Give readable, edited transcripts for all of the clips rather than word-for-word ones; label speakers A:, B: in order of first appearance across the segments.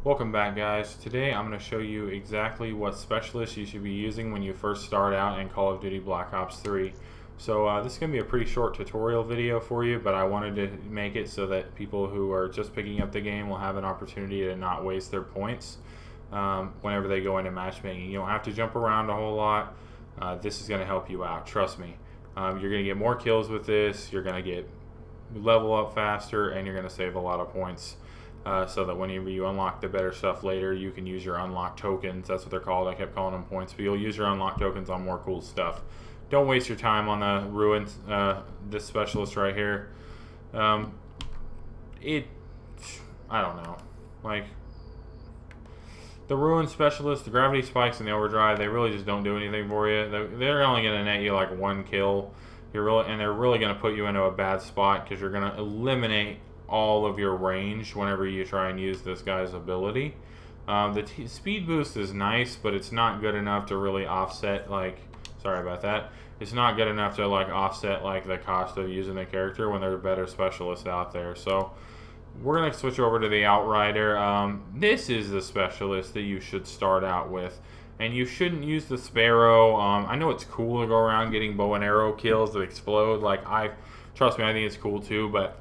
A: Welcome back, guys. Today I'm going to show you exactly what specialist you should be using when you first start out in Call of Duty Black Ops 3. So this is going to be a pretty short tutorial video for you, but I wanted to make it so that people who are just picking up the game will have an opportunity to not waste their points whenever they go into matchmaking. You don't have to jump around a whole lot. This is going to help you out, trust me. You're going to get more kills with this, you're going to get level up faster, and you're going to save a lot of points. So that whenever you unlock the better stuff later, you can use your unlock tokens. That's what they're called. I kept calling them points, but you'll use your unlock tokens on more cool stuff. Don't waste your time on the ruins. This specialist right here. I don't know. Like the ruin specialist, the gravity spikes, and the overdrive, they really just don't do anything for you. They're only going to net you like one kill. They're really going to put you into a bad spot because you're going to eliminate all of your range whenever you try and use this guy's ability. The speed boost is nice, but it's not good enough to really offset, like, sorry about that. It's not good enough to like offset like the cost of using the character when there are better specialists out there. So we're gonna switch over to the Outrider. This is the specialist that you should start out with, and you shouldn't use the Sparrow. I know it's cool to go around getting bow and arrow kills that explode. Like, trust me, I think it's cool too, but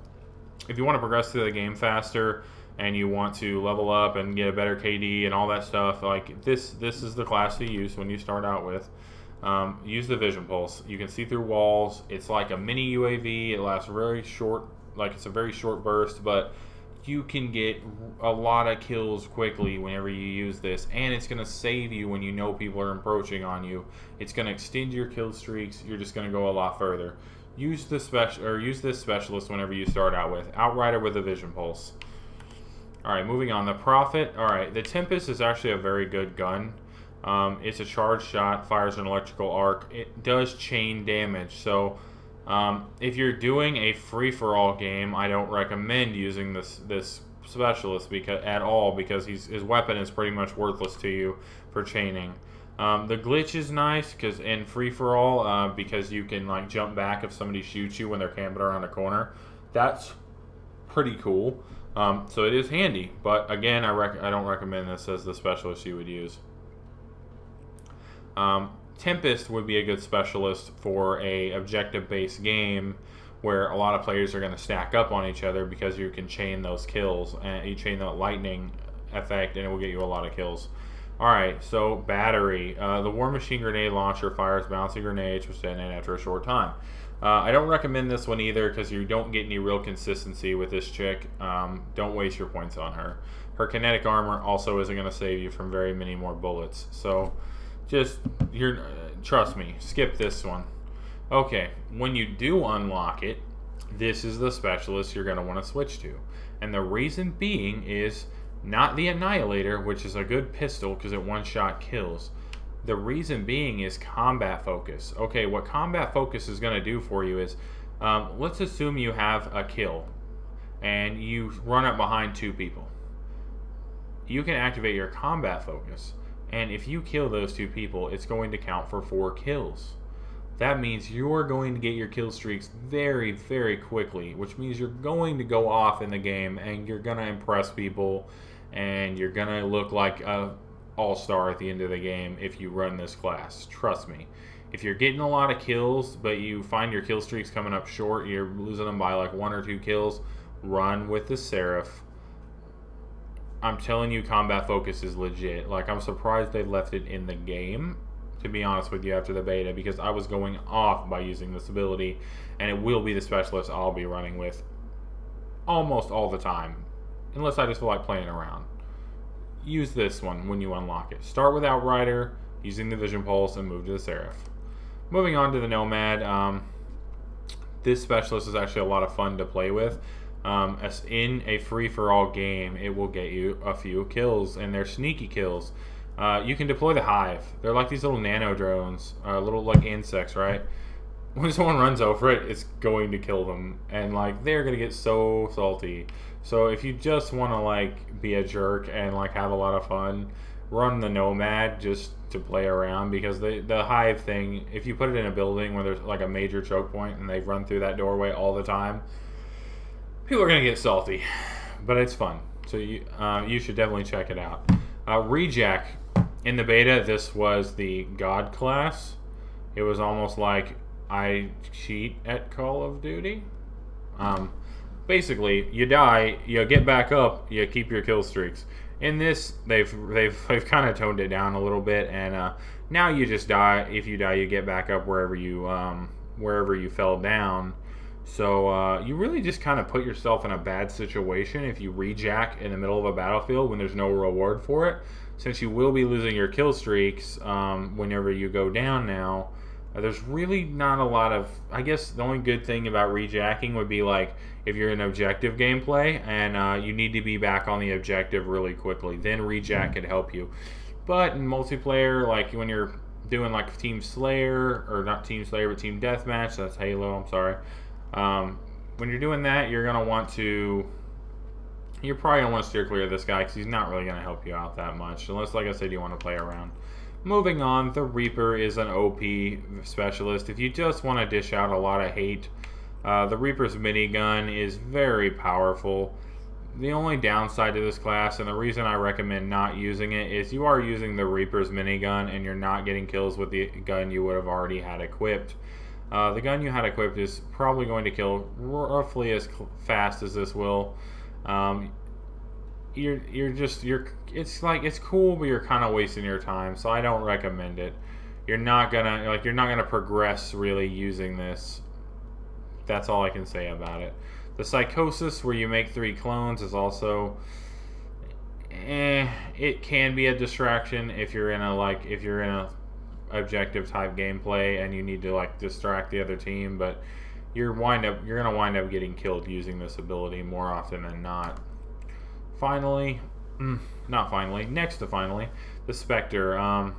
A: if you want to progress through the game faster and you want to level up and get a better KD and all that stuff, like this is the class to use when you start out with. Use the Vision Pulse. You can see through walls. It's like a mini UAV. It lasts very short, like it's a very short burst, but you can get a lot of kills quickly whenever you use this, and it's going to save you when you know people are approaching on you. It's going to extend your kill streaks. You're just going to go a lot further. Use this specialist whenever you start out with. Outrider with a Vision Pulse. Alright, moving on. The Prophet. Alright, the Tempest is actually a very good gun. It's a charged shot, fires an electrical arc. It does chain damage, so if you're doing a free-for-all game, I don't recommend using this specialist because his weapon is pretty much worthless to you for chaining. The glitch is nice because in free-for-all, because you can like jump back if somebody shoots you when they're camping around a corner. That's pretty cool. So it is handy, but again, I don't recommend this as the specialist you would use. Tempest would be a good specialist for a objective-based game where a lot of players are going to stack up on each other because you can chain those kills and you chain that lightning effect, and it will get you a lot of kills. Alright, so battery. The War Machine Grenade Launcher fires bouncing grenades, which detonate after a short time. I don't recommend this one either because you don't get any real consistency with this chick. Don't waste your points on her. Her kinetic armor also isn't going to save you from very many more bullets. So trust me, skip this one. Okay, when you do unlock it, this is the specialist you're going to want to switch to. And the reason being is not the Annihilator, which is a good pistol because it one-shot kills. The reason being is combat focus. Okay, what combat focus is going to do for you is, let's assume you have a kill and you run up behind two people. You can activate your combat focus, and if you kill those two people, it's going to count for 4 kills. That means you're going to get your kill streaks very, very quickly, which means you're going to go off in the game and you're going to impress people and you're going to look like a all-star at the end of the game if you run this class. Trust me. If you're getting a lot of kills, but you find your kill streaks coming up short, you're losing them by like 1 or 2 kills, run with the Seraph. I'm telling you, combat focus is legit. Like, I'm surprised they left it in the game, to be honest with you, after the beta, because I was going off by using this ability, and it will be the specialist I'll be running with almost all the time, unless I just feel like playing around. Use this one when you unlock it. Start with Outrider, using the Vision Pulse, and move to the Seraph. Moving on to the Nomad, this specialist is actually a lot of fun to play with. As in a free-for-all game, it will get you a few kills, and they're sneaky kills. You can deploy the Hive. They're like these little nano drones, little like insects, right? When someone runs over it, it's going to kill them, and like they're gonna get so salty. So if you just want to like be a jerk and like have a lot of fun, run the Nomad just to play around, because the Hive thing, if you put it in a building where there's like a major choke point and they run through that doorway all the time, people are gonna get salty, but it's fun. So you should definitely check it out. Rejack. In the beta, this was the God class. It was almost like I cheat at Call of Duty. Basically, you die, you get back up, you keep your kill streaks. In this, they've kind of toned it down a little bit, and now you just die. If you die, you get back up wherever you fell down. So you really just kind of put yourself in a bad situation if you rejack in the middle of a battlefield when there's no reward for it. Since you will be losing your kill streaks whenever you go down now, there's really not a lot of... I guess the only good thing about rejacking would be like if you're in objective gameplay and you need to be back on the objective really quickly. Then rejack could help you. But in multiplayer, like when you're doing like Team Slayer, or not Team Slayer, but Team Deathmatch, that's Halo, I'm sorry. When you're doing that, you're probably going to want to steer clear of this guy because he's not really going to help you out that much. Unless, like I said, you want to play around. Moving on, the Reaper is an OP specialist. If you just want to dish out a lot of hate, the Reaper's minigun is very powerful. The only downside to this class, and the reason I recommend not using it, is you are using the Reaper's minigun and you're not getting kills with the gun you would have already had equipped. The gun you had equipped is probably going to kill roughly as fast as this will. It's cool, but you're kind of wasting your time, so I don't recommend it. You're not gonna progress really using this. That's all I can say about it. The Psychosis, where you make 3 clones, is also it can be a distraction if you're in a objective type gameplay and you need to like distract the other team, but you're gonna wind up getting killed using this ability more often than not. Next to finally, the Spectre.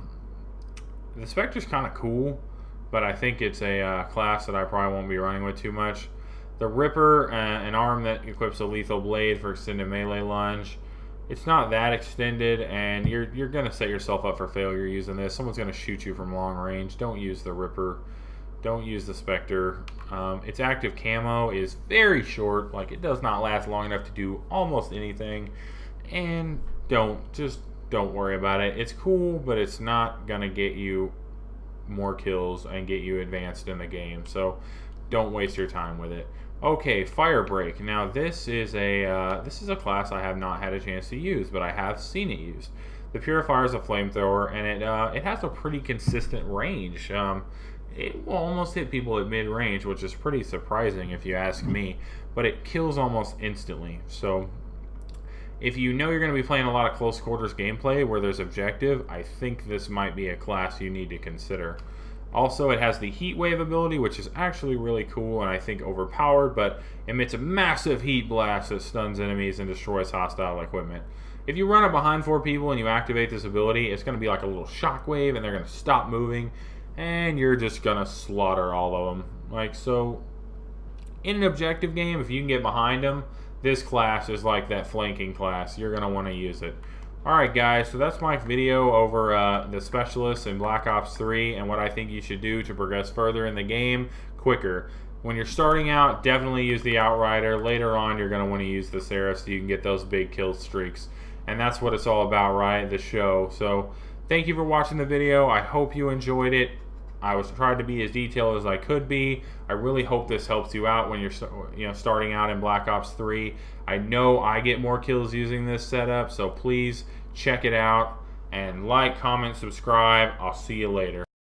A: The Spectre's kind of cool, but I think it's a class that I probably won't be running with too much. The Ripper, an arm that equips a lethal blade for extended melee lunge. It's not that extended, and you're going to set yourself up for failure using this. Someone's going to shoot you from long range. Don't use the Ripper. Don't use the Spectre. Its active camo is very short. Like, it does not last long enough to do almost anything. And don't worry about it. It's cool, but it's not going to get you more kills and get you advanced in the game. So don't waste your time with it. Okay, Firebreak. Now this is a class I have not had a chance to use, but I have seen it used. The Purifier is a flamethrower, and it has a pretty consistent range. It will almost hit people at mid-range, which is pretty surprising if you ask me, but it kills almost instantly. So if you know you're going to be playing a lot of close quarters gameplay where there's objective, I think this might be a class you need to consider. Also, it has the Heat Wave ability, which is actually really cool and I think overpowered, but emits a massive heat blast that stuns enemies and destroys hostile equipment. If you run up behind 4 people and you activate this ability, it's going to be like a little shockwave and they're going to stop moving and you're just going to slaughter all of them. Like, so in an objective game, if you can get behind them, this class is like that flanking class. You're going to want to use it. Alright guys, so that's my video over the Specialists in Black Ops 3 and what I think you should do to progress further in the game quicker. When you're starting out, definitely use the Outrider. Later on, you're going to want to use the Sarah so you can get those big kill streaks. And that's what it's all about, right? The show. So, thank you for watching the video. I hope you enjoyed it. I was trying to be as detailed as I could be. I really hope this helps you out when you're starting out in Black Ops 3. I know I get more kills using this setup, so please check it out and like, comment, subscribe. I'll see you later.